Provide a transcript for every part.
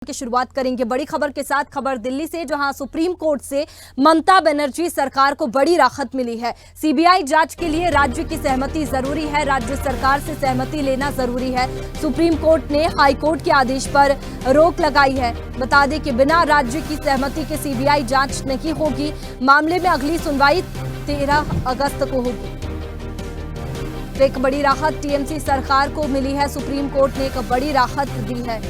की शुरुआत करेंगे बड़ी खबर के साथ। खबर दिल्ली से, जहां सुप्रीम कोर्ट से ममता बनर्जी सरकार को बड़ी राहत मिली है। सीबीआई जांच के लिए राज्य की सहमति जरूरी है, राज्य सरकार से सहमति लेना जरूरी है। सुप्रीम कोर्ट ने हाई कोर्ट के आदेश पर रोक लगाई है। बता दें कि बिना राज्य की सहमति के सीबीआई जांच नहीं होगी। मामले में अगली सुनवाई 13 अगस्त को होगी। तो एक बड़ी राहत टीएमसी सरकार को मिली है। सुप्रीम कोर्ट ने एक बड़ी राहत दी है।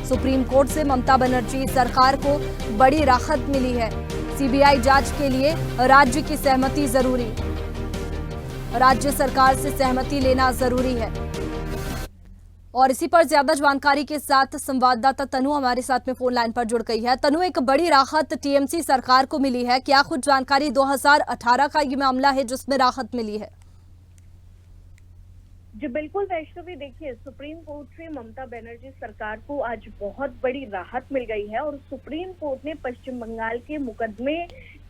सुप्रीम कोर्ट से ममता बनर्जी सरकार को बड़ी राहत मिली है। सीबीआई जांच के लिए राज्य की सहमति जरूरी, राज्य सरकार से सहमति लेना जरूरी है। और इसी पर ज्यादा जानकारी के साथ संवाददाता तनु हमारे साथ में फोन लाइन पर जुड़ गई है। तनु, एक बड़ी राहत टीएमसी सरकार को मिली है, क्या कुछ जानकारी? 2018 का ये मामला है जिसमें राहत मिली है। जी बिल्कुल वैष्णवी, देखिए सुप्रीम कोर्ट से ममता बनर्जी सरकार को आज बहुत बड़ी राहत मिल गई है और सुप्रीम कोर्ट ने पश्चिम बंगाल के मुकदमे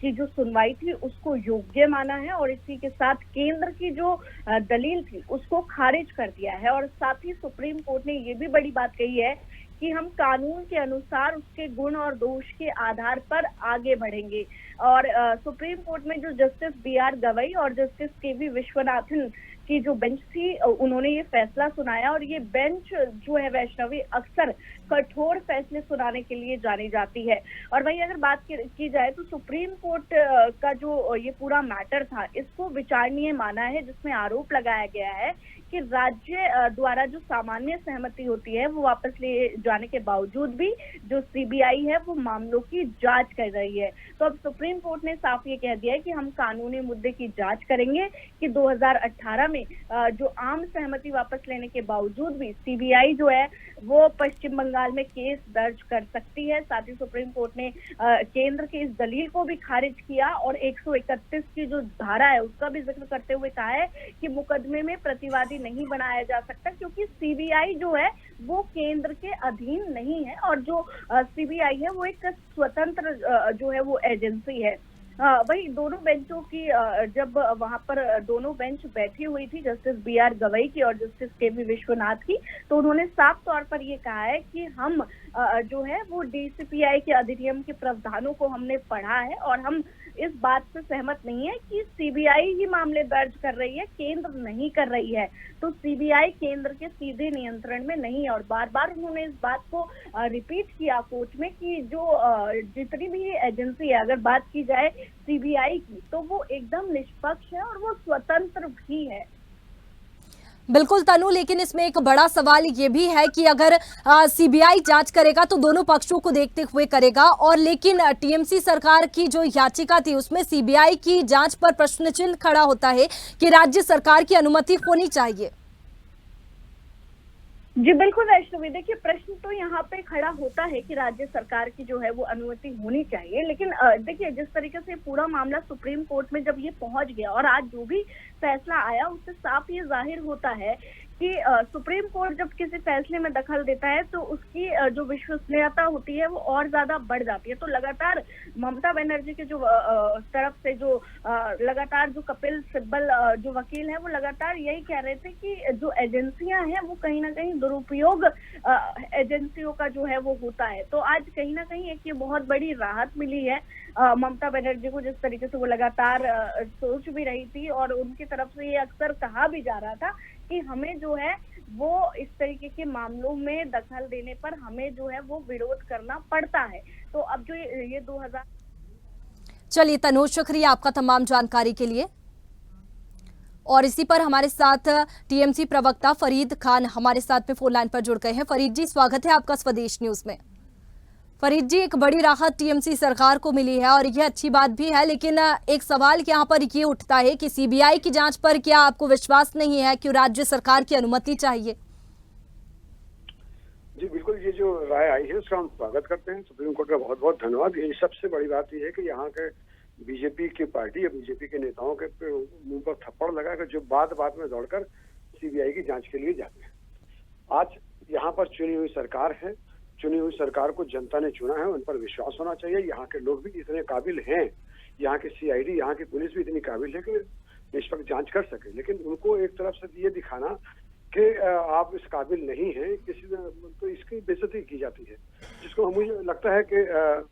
की जो सुनवाई थी उसको योग्य माना है और इसी के साथ केंद्र की जो दलील थी उसको खारिज कर दिया है। और साथ ही सुप्रीम कोर्ट ने ये भी बड़ी बात कही है कि हम कानून के अनुसार उसके गुण और दोष के आधार पर आगे बढ़ेंगे। और सुप्रीम कोर्ट में जो जस्टिस बीआर गवई और जस्टिस केवी विश्वनाथन की जो बेंच थी, उन्होंने ये फैसला सुनाया। और ये बेंच जो है वैष्णवी अक्सर कठोर फैसले सुनाने के लिए जानी जाती है। और वही अगर बात की जाए तो सुप्रीम कोर्ट का जो ये पूरा मैटर था इसको विचारणीय माना है, जिसमें आरोप लगाया गया है कि राज्य द्वारा जो सामान्य सहमति होती है वो वापस ले जाने के बावजूद भी जो सीबीआई है वो मामलों की जांच कर रही है। तो अब सुप्रीम कोर्ट ने साफ ये कह दिया है कि हम कानूनी मुद्दे की जांच करेंगे कि 2018 में जो आम सहमति वापस लेने के बावजूद भी सीबीआई जो है वो पश्चिम बंगाल में केस दर्ज कर सकती है। साथ ही सुप्रीम कोर्ट ने केंद्र की इस दलील को भी खारिज किया और 131 की जो धारा है उसका भी जिक्र करते हुए कहा है कि मुकदमे में प्रतिवादी नहीं बनाया जा सकता, क्योंकि सीबीआई जो है वो केंद्र के अधीन नहीं है और जो सीबीआई है वो एक स्वतंत्र जो है वो एजेंसी है। वही दोनों बेंचों की जब वहां पर दोनों बेंच बैठी हुई थी, जस्टिस बीआर गवई की और जस्टिस केवी विश्वनाथ की, तो उन्होंने साफ तौर पर ये कहा है कि हम जो है वो डीसीपीआई के अधिनियम के प्रावधानों को हमने पढ़ा है और हम इस बात से सहमत नहीं है कि सीबीआई ही मामले दर्ज कर रही है, केंद्र नहीं कर रही है। तो सीबीआई केंद्र के सीधे नियंत्रण में नहीं है। और बार बार उन्होंने इस बात को रिपीट किया कोर्ट में कि जो जितनी भी एजेंसी है, अगर बात की जाए सीबीआई की, तो वो एकदम निष्पक्ष है और वो स्वतंत्र भी है। बिल्कुल तनु, लेकिन इसमें एक बड़ा सवाल ये भी है कि अगर सीबीआई जांच करेगा तो दोनों पक्षों को देखते हुए करेगा, और लेकिन टीएमसी सरकार की जो याचिका थी उसमें सीबीआई की जांच पर प्रश्न चिन्ह खड़ा होता है कि राज्य सरकार की अनुमति होनी चाहिए। जी बिल्कुल वैष्णवी, देखिए प्रश्न तो यहाँ पे खड़ा होता है कि राज्य सरकार की जो है वो अनुमति होनी चाहिए, लेकिन देखिए जिस तरीके से पूरा मामला सुप्रीम कोर्ट में जब ये पहुंच गया और आज जो भी फैसला आया उससे साफ ये जाहिर होता है कि सुप्रीम कोर्ट जब किसी फैसले में दखल देता है तो उसकी जो विश्वसनीयता होती है वो और ज्यादा बढ़ जाती है। तो लगातार ममता बनर्जी के जो तरफ से जो लगातार जो कपिल सिब्बल जो वकील है वो लगातार यही कह रहे थे कि जो एजेंसियां हैं वो कहीं ना कहीं दुरुपयोग एजेंसियों का जो है वो होता है। तो आज कहीं ना कहीं एक ये बहुत बड़ी राहत मिली है ममता बनर्जी को, जिस तरीके से वो लगातार सोच भी रही थी और उनकी तरफ से ये अक्सर कहा भी जा रहा था कि हमें जो है वो इस तरीके के मामलों में दखल देने पर हमें जो है वो विरोध करना पड़ता है। तो अब जो ये 2000। चलिए तनु, शुक्रिया आपका तमाम जानकारी के लिए। और इसी पर हमारे साथ टीएमसी प्रवक्ता फरीद खान हमारे साथ में फोन लाइन पर जुड़ गए हैं। फरीद जी, स्वागत है आपका स्वदेश न्यूज में। फरीद जी, एक बड़ी राहत टीएमसी सरकार को मिली है और यह अच्छी बात भी है, लेकिन एक सवाल यहाँ पर ये उठता है कि सीबीआई की जांच पर क्या आपको विश्वास नहीं है कि राज्य सरकार की अनुमति चाहिए? जी बिल्कुल, ये जो राय आई है उसका हम स्वागत करते हैं। सुप्रीम कोर्ट का बहुत बहुत धन्यवाद। ये सबसे बड़ी बात यह है कि यहाँ के बीजेपी की पार्टी या बीजेपी के नेताओं के मुंह पर थप्पड़ लगा कर जो बात में दौड़कर सीबीआई की जांच के लिए जाते हैं। आज यहाँ पर चुनी हुई सरकार है, चुनी हुई सरकार को जनता ने चुना है, उन पर विश्वास होना चाहिए। यहाँ के लोग भी इतने काबिल हैं, यहाँ की सीआईडी, यहाँ की पुलिस भी इतनी काबिल है कि निष्पक्ष जांच कर सके। लेकिन उनको एक तरफ से ये दिखाना कि आप इस काबिल नहीं हैं, किसी तो इसकी बेइज्जती की जाती है, जिसको मुझे लगता है कि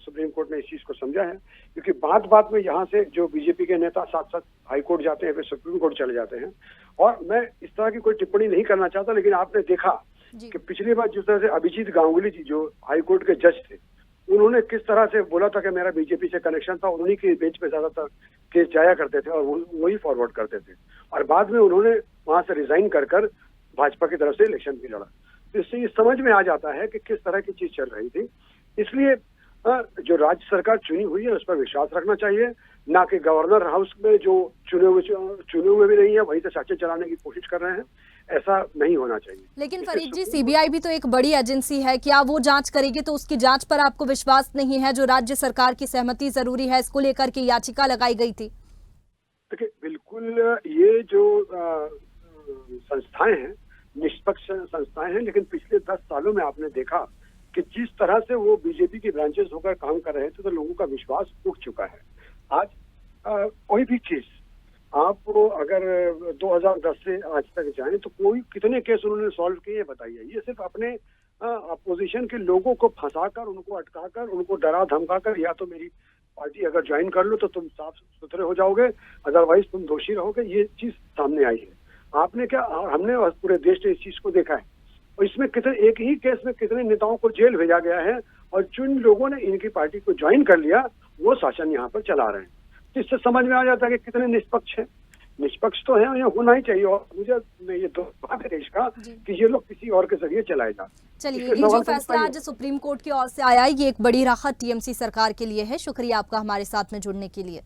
सुप्रीम कोर्ट ने इस चीज को समझा है। क्योंकि बात बात में यहाँ से जो बीजेपी के नेता साथ साथ हाई कोर्ट जाते हैं, फिर सुप्रीम कोर्ट चले जाते हैं। और मैं इस तरह की कोई टिप्पणी नहीं करना चाहता, लेकिन आपने देखा कि पिछली बार जिस तरह से अभिजीत गांगुली जी जो हाई कोर्ट के जज थे, उन्होंने किस तरह से बोला था कि मेरा बीजेपी से कनेक्शन था, उन्हीं के बेंच पे ज्यादातर केस जाया करते थे और वही फॉरवर्ड करते थे, और बाद में उन्होंने वहां से रिजाइन कर भाजपा की तरफ से इलेक्शन भी लड़ा। तो इससे ये समझ में आ जाता है कि किस तरह की चीज चल रही थी। इसलिए जो राज्य सरकार चुनी हुई है उस पर विश्वास रखना चाहिए, ना कि गवर्नर हाउस में जो चुने हुए भी नहीं है वहीं से शासन चलाने की कोशिश कर रहे हैं। ऐसा नहीं होना चाहिए। लेकिन फरीद जी, सीबीआई भी तो एक बड़ी एजेंसी है, क्या वो जांच करेगी? तो उसकी जांच पर आपको विश्वास नहीं है? जो राज्य सरकार की सहमति जरूरी है, इसको लेकर के याचिका लगाई गई थी। देखिए, बिल्कुल ये जो संस्थाएं हैं निष्पक्ष संस्थाएं हैं, लेकिन पिछले 10 सालों में आपने देखा कि जिस तरह से वो बीजेपी की ब्रांचेस होकर काम कर रहे थे, तो लोगों का विश्वास उठ चुका है। आज कोई भी केस आप अगर 2010 से आज तक जाएं तो कोई कितने केस उन्होंने सॉल्व किए बताइए। ये सिर्फ अपने अपोजिशन के लोगों को फंसाकर, उनको अटकाकर, उनको डरा धमकाकर, या तो मेरी पार्टी अगर ज्वाइन कर लो तो तुम साफ सुथरे हो जाओगे, अदरवाइज तुम दोषी रहोगे, ये चीज सामने आई है। आपने क्या, हमने पूरे देश ने इस चीज को देखा है। और इसमें कितने, एक ही केस में कितने नेताओं को जेल भेजा गया है, और जिन लोगों ने इनकी पार्टी को ज्वाइन कर लिया वो शासन यहाँ पर चला रहे हैं। तो इससे समझ में आ जाता है कि कितने निष्पक्ष है। निष्पक्ष तो है, ये होना ही चाहिए। और मुझे ये दुर्भाग्य है देश का कि ये लोग किसी और के जरिए चलाए जा। चलिए, ये जो फैसला आज सुप्रीम कोर्ट की ओर से आया, ये एक बड़ी राहत टीएमसी सरकार के लिए है। शुक्रिया आपका हमारे साथ में जुड़ने के लिए।